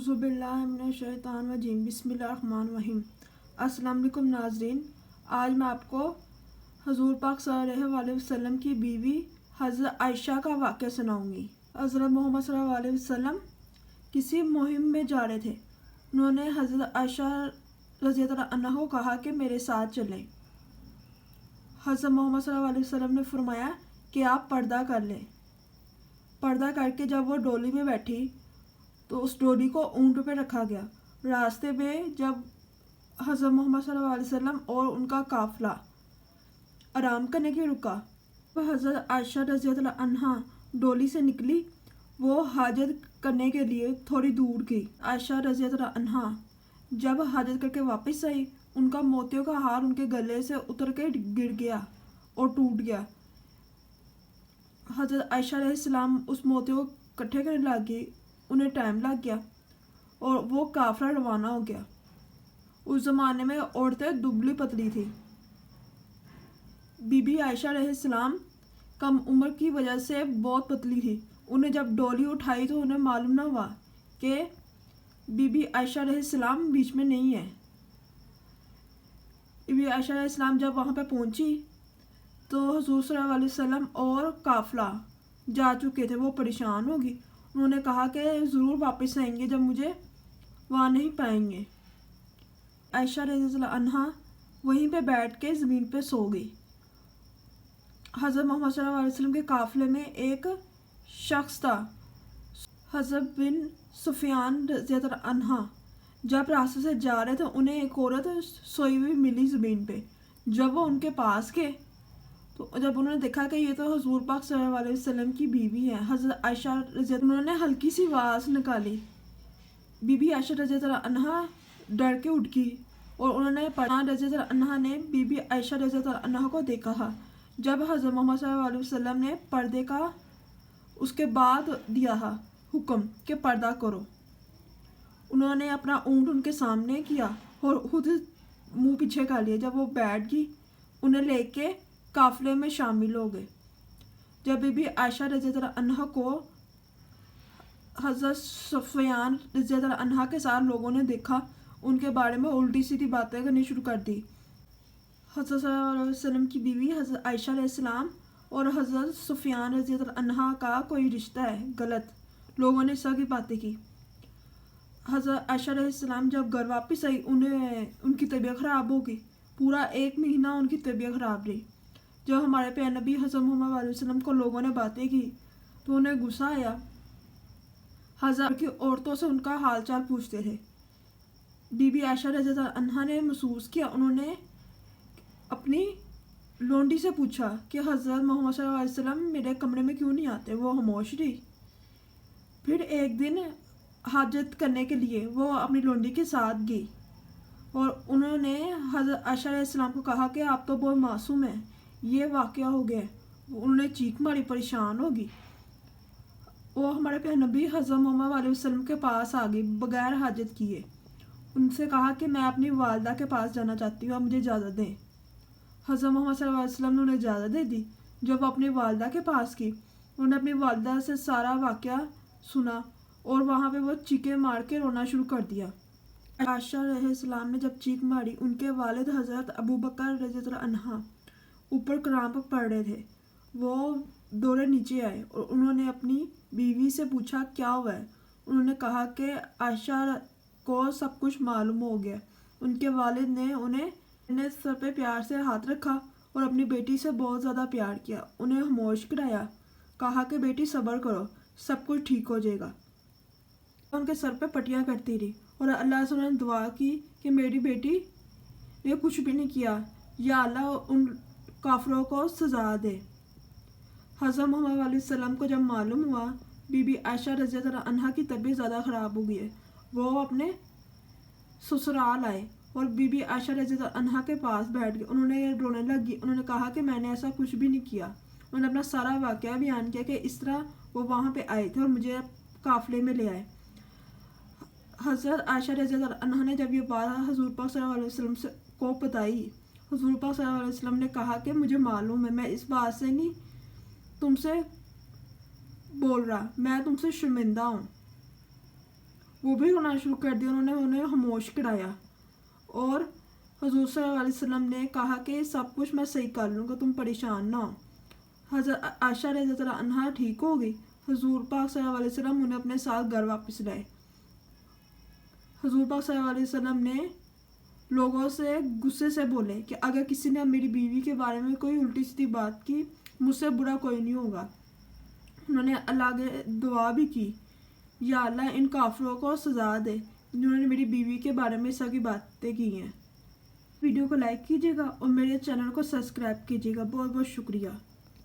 बिस्मिल्लाहिर्रहमानिर्रहीम बिस्मिल्लाहिर्रहमानिर्रहीम। अस्सलाम वालेकुम नाज़रीन, आज मैं आपको हज़ूर पाक सल्लल्लाहु अलैहि वसल्लम की बीवी हज़रत आयशा का वाक़या सुनाऊंगी। हज़रत मोहम्मद सल्लल्लाहु अलैहि वसल्लम किसी मुहिम में जा रहे थे। उन्होंने हज़रत आयशा रज़ियल्लाहु अन्हा को कहा कि मेरे साथ चलें। हज़रत मोहम्मद सल्लल्लाहु अलैहि वसल्लम ने फरमाया कि आप पर्दा कर लें। पर्दा करके जब वो डोली में बैठी तो उस डोली को ऊंट पे रखा गया। रास्ते में जब हज़रत मोहम्मद सल्लल्लाहु अलैहि वसल्लम और उनका काफ़िला आराम करने के रुका, तो हज़रत आयशा रज़ियल्लाहु अन्हा डोली से निकली। वो हाजत करने के लिए थोड़ी दूर गई। आयशा रज़ियल्लाहु अन्हा जब हाजत करके वापस आई, उनका मोतियों का हार उनके गले से उतर के गिर गया और टूट गया। हज़रत आयशा अलैहिस्सलाम उस मोतियों को इकट्ठे करने लगी। उन्हें टाइम लग गया और वो काफ़िला रवाना हो गया। उस ज़माने में औरतें दुबली पतली थी। बीबी आयशा अलैहिस्सलाम कम उम्र की वजह से बहुत पतली थी। उन्हें जब डोली उठाई तो उन्हें मालूम न हुआ कि बीबी आयशा अलैहिस्सलाम बीच में नहीं है। बीबी आयशा अलैहिस्सलाम जब वहाँ पे पहुँची तो हुज़ूर सल्लल्लाहु अलैहि वसल्लम और काफ़िला जा चुके थे। वो परेशान होगी। उन्होंने कहा कि ज़रूर वापस आएंगे जब मुझे वहाँ नहीं पाएंगे। आयशा रज़ियल्लाहु अन्हा वहीं पे बैठ के ज़मीन पे सो गई। हज़रत मोहम्मद सल्लल्लाहु अलैहि वसल्लम के काफ़िले में एक शख्स था, हज़रत बिन सुफियान रज़ियल्लाहु अन्हा। जब रास्ते से जा रहे थे उन्हें एक औरत सोई हुई मिली ज़मीन पे। जब वो उनके पास गए तो जब उन्होंने देखा कि ये तो हज़ूर पाक सल्लल्लाहु अलैहि वसल्लम की बीवी है, हज़रत आयशा रज़ियल्लाहु, उन्होंने हल्की सी आवाज़ निकाली। बीबी आयशा रज़ियल्लाहु अन्हा डर के उठ गई और उन्होंने रज़ियल्लाहु अन्हा ने बीबी आयशा रज़ियल्लाहु अन्हा को देखा। जब हज़रत मोहम्मद सल्लल्लाहु अलैहि वसल्लम ने पर्दे का उसके बाद दिया हुक्म कि पर्दा करो, उन्होंने अपना ऊँट उनके सामने किया और खुद मुँह पीछे कर लिया। जब वो बैठ गई, उन्हें लेके काफ़िले में शामिल हो गए। जब बीबी आयशा रज़ियल्लाहु अन्हा को हज़रत सुफियान रज़ियल्लाहु अन्हा के साथ लोगों ने देखा, उनके बारे में उल्टी सीधी बातें करनी शुरू कर दी। हज़रत सल्लल्लाहु अलैहि वसल्लम की बीवी हज़रत आयशा अलैहिस्सलाम और हज़रत सुफियान रज़ियल्लाहु अन्हा का कोई रिश्ता है, गलत। लोगों ने सब की बातें की। हज़रत आयशा अलैहिस्सलाम जब घर वापस आई, उनकी तबीयत ख़राब हो गई। पूरा 1 महीना उनकी तबीयत ख़राब रही। जब हमारे प्यारे नबी हज़रत मोहम्मद अलैहि वसल्लम को लोगों ने बातें की तो उन्हें गुस्सा आया। हज़रत की औरतों से उनका हाल चाल पूछते थे। बीबी आयशा रज़ियल्लाहु अन्हा ने महसूस किया। उन्होंने अपनी लोंडी से पूछा कि हज़रत मोहम्मद सल्लल्लाहु अलैहि वसल्लम मेरे कमरे में क्यों नहीं आते। वो खामोश रही। फिर एक दिन हाजत करने के लिए वो अपनी लोंडी के साथ गई और उन्होंने हज़रत आयशा अलैहिस्सलाम को कहा कि आप तो बहुत मासूम हैं, ये वाक़या हो गया। उन्होंने चीख मारी, परेशान होगी। वो हमारे प्यारे नबी हज़रत मोहम्मद अलैहि वसल्लम के पास आ गई बग़ैर हाजत किए। उनसे कहा कि मैं अपनी वालदा के पास जाना चाहती हूँ, आप मुझे इजाज़त दें। हज़रत मोहम्मद सल्लल्लाहु अलैहि वसल्लम ने उन्हें इजाज़त दे दी। जब अपनी वालदा के पास की, उन्होंने अपनी वालदा से सारा वाक़या सुना और वहाँ पे वो चीखें मार के रोना शुरू कर दिया। आयशा अलैहिस्सलाम ने जब चीख मारी, उनके वालिद हज़रत अबू बकर रज़ियल्लाहु अन्हा ऊपर कुरान पर पढ़ रहे थे। वो दौड़े नीचे आए और उन्होंने अपनी बीवी से पूछा क्या हुआ है। उन्होंने कहा कि आयशा को सब कुछ मालूम हो गया। उनके वालिद ने उन्हें सर पे प्यार से हाथ रखा और अपनी बेटी से बहुत ज़्यादा प्यार किया। उन्हें खामोश कराया, कहा कि बेटी सब्र करो, सब कुछ ठीक हो जाएगा। उनके सर पे पट्टियाँ करती रही और अल्लाह से उन्होंने दुआ की कि मेरी बेटी ने कुछ भी नहीं किया, या अल्लाह उन काफिरों को सज़ा दे। हज़रत मोहम्मद अलैहि वसल्लम को जब मालूम हुआ बीबी आयशा रज़ियल्लाहु अन्हा की तबीयत ज़्यादा ख़राब हो गई है, वो अपने ससुराल आए और बीबी आयशा रज़ियल्लाहु अन्हा के पास बैठ गए। उन्होंने रोने लगी। उन्होंने कहा कि मैंने ऐसा कुछ भी नहीं किया। उन्होंने अपना सारा वाक़या बयान किया कि इस तरह वो वहाँ पे आए थे और मुझे काफ़िले में ले आए। हज़रत आयशा रज़ियल्लाहु अन्हा ने जब ये बात हज़ूर पाक सल्लल्लाहु अलैहि वसल्लम को बताई, हुज़ूर पाक सल्लल्लाहु अलैहि वसल्लम ने कहा कि मुझे मालूम है, मैं इस बात से नहीं तुमसे बोल रहा, मैं तुमसे शर्मिंदा हूँ। वो भी रोना शुरू कर दिया। उन्होंने उन्हें खामोश कराया और हुजूर सल्लल्लाहु अलैहि वसल्लम ने कहा कि सब कुछ मैं सही कर लूँगा, तुम परेशान ना हो। हज़रत आयशा रज़ी अल्लाह अन्हा ठीक हो गई। हुजूर पाक सल्लल्लाहु अलैहि वसल्लम उन्हें अपने साथ घर वापस लाए। हुजूर पाक सल्लल्लाहु अलैहि वसल्लम ने लोगों से गुस्से से बोले कि अगर किसी ने मेरी बीवी के बारे में कोई उल्टी सीधी बात की, मुझसे बुरा कोई नहीं होगा। उन्होंने अल्लाह के दुआ भी की, या अल्लाह इन काफिरों को सज़ा दे जिन्होंने मेरी बीवी के बारे में सभी बातें की हैं। वीडियो को लाइक कीजिएगा और मेरे चैनल को सब्सक्राइब कीजिएगा। बहुत बहुत शुक्रिया।